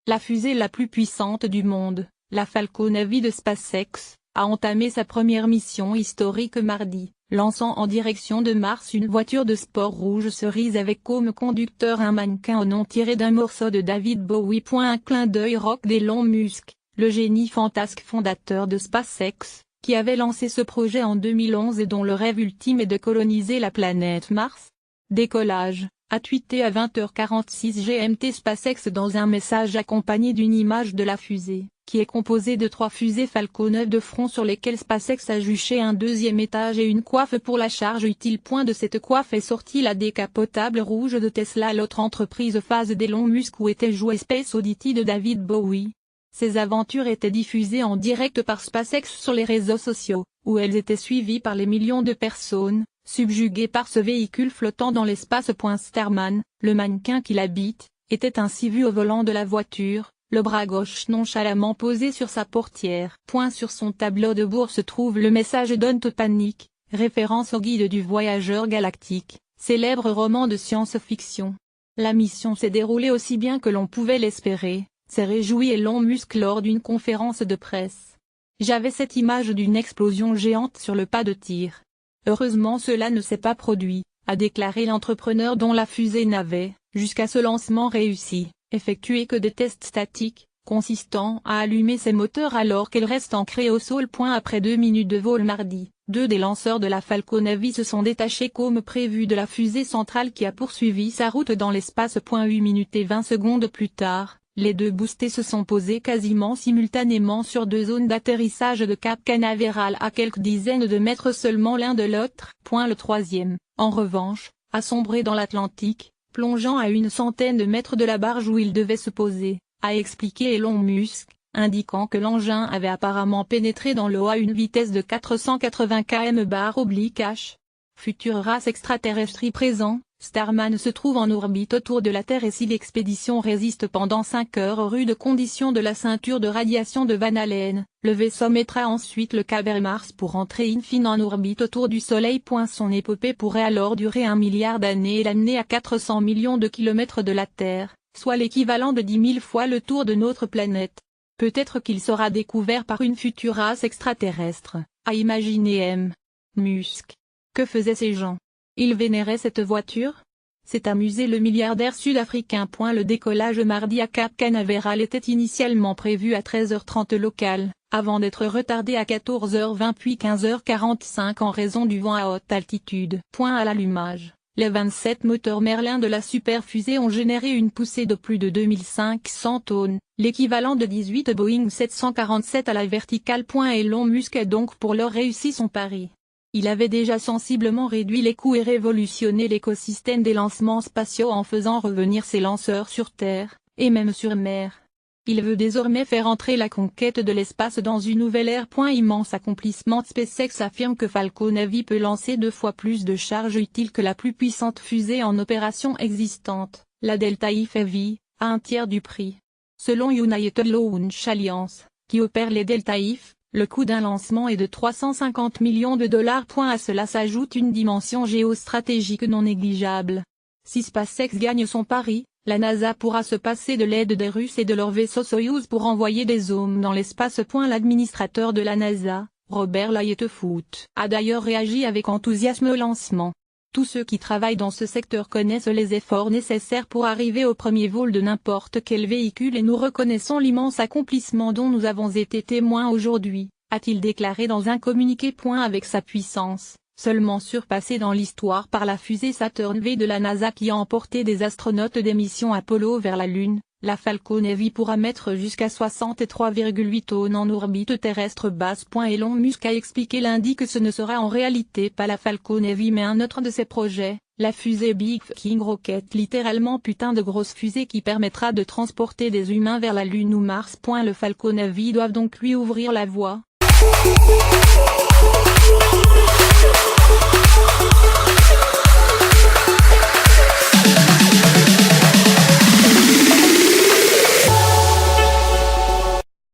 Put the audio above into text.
La fusée la plus puissante du monde, la Falcon Heavy de SpaceX, a entamé sa première mission historique mardi, lançant en direction de Mars une voiture de sport rouge cerise avec comme conducteur un mannequin au nom tiré d'un morceau de David Bowie. Un clin d'œil rock d'Elon Musk, le génie fantasque fondateur de SpaceX, qui avait lancé ce projet en 2011 et dont le rêve ultime est de coloniser la planète Mars. Décollage, a tweeté à 20h46 GMT SpaceX dans un message accompagné d'une image de la fusée, qui est composée de 3 fusées Falcon 9 de front sur lesquelles SpaceX a juché un deuxième étage et une coiffe pour la charge utile. De cette coiffe est sortie la décapotable rouge de Tesla, l'autre entreprise phase d'Elon Musk où était joué Space Oddity de David Bowie. Ces aventures étaient diffusées en direct par SpaceX sur les réseaux sociaux, où elles étaient suivies par les millions de personnes, subjuguées par ce véhicule flottant dans l'espace. Starman, le mannequin qui l'habite, était ainsi vu au volant de la voiture, le bras gauche nonchalamment posé sur sa portière. Sur son tableau de bord se trouve le message Don't Panic, référence au guide du voyageur galactique, célèbre roman de science-fiction. La mission s'est déroulée aussi bien que l'on pouvait l'espérer, s'est réjoui Elon Musk lors d'une conférence de presse. J'avais cette image d'une explosion géante sur le pas de tir. Heureusement cela ne s'est pas produit, a déclaré l'entrepreneur dont la fusée n'avait, jusqu'à ce lancement réussi, effectué que des tests statiques, consistant à allumer ses moteurs alors qu'elle reste ancrée au sol. Après 2 minutes de vol mardi, 2 des lanceurs de la Falcon Heavy se sont détachés comme prévu de la fusée centrale qui a poursuivi sa route dans l'espace. 8 minutes et 20 secondes plus tard, les 2 boostés se sont posés quasiment simultanément sur 2 zones d'atterrissage de Cap Canaveral à quelques dizaines de mètres seulement l'un de l'autre. Le troisième, en revanche, a sombré dans l'Atlantique, plongeant à une centaine de mètres de la barge où il devait se poser, a expliqué Elon Musk, indiquant que l'engin avait apparemment pénétré dans l'eau à une vitesse de 480 km/h. Future race extraterrestre présent, Starman se trouve en orbite autour de la Terre et si l'expédition résiste pendant 5 heures aux rudes conditions de la ceinture de radiation de Van Allen, le vaisseau mettra ensuite le cap vers Mars pour entrer in fine en orbite autour du Soleil. Son épopée pourrait alors durer 1 milliard d'années et l'amener à 400 millions de kilomètres de la Terre, soit l'équivalent de 10 000 fois le tour de notre planète. Peut-être qu'il sera découvert par une future race extraterrestre, a imaginé M. Musk. Que faisaient ces gens? Ils vénéraient cette voiture? S'est amusé le milliardaire sud-africain. Le décollage mardi à Cap Canaveral était initialement prévu à 13h30 local, avant d'être retardé à 14h20 puis 15h45 en raison du vent à haute altitude. À l'allumage, les 27 moteurs Merlin de la superfusée ont généré une poussée de plus de 2500 tonnes, l'équivalent de 18 Boeing 747 à la verticale. Elon Musk a donc pour l'heure réussi son pari. Il avait déjà sensiblement réduit les coûts et révolutionné l'écosystème des lancements spatiaux en faisant revenir ses lanceurs sur Terre, et même sur mer. Il veut désormais faire entrer la conquête de l'espace dans une nouvelle ère. Immense accomplissement. SpaceX affirme que Falcon Heavy peut lancer 2 fois plus de charge utile que la plus puissante fusée en opération existante, la Delta If Heavy, à un tiers du prix. Selon United Launch Alliance, qui opère les Delta If, le coût d'un lancement est de 350 millions de dollars. À cela s'ajoute une dimension géostratégique non négligeable. Si SpaceX gagne son pari, la NASA pourra se passer de l'aide des Russes et de leur vaisseau Soyouz pour envoyer des hommes dans l'espace. L'administrateur de la NASA, Robert Lightfoot, a d'ailleurs réagi avec enthousiasme au lancement. Tous ceux qui travaillent dans ce secteur connaissent les efforts nécessaires pour arriver au premier vol de n'importe quel véhicule et nous reconnaissons l'immense accomplissement dont nous avons été témoins aujourd'hui, a-t-il déclaré dans un communiqué. Avec sa puissance, seulement surpassée dans l'histoire par la fusée Saturn V de la NASA qui a emporté des astronautes des missions Apollo vers la Lune, la Falcon Heavy pourra mettre jusqu'à 63,8 tonnes en orbite terrestre basse. Elon Musk a expliqué lundi que ce ne sera en réalité pas la Falcon Heavy mais un autre de ses projets, la fusée Big King Rocket, littéralement putain de grosse fusée qui permettra de transporter des humains vers la Lune ou Mars. Le Falcon Heavy doit donc lui ouvrir la voie.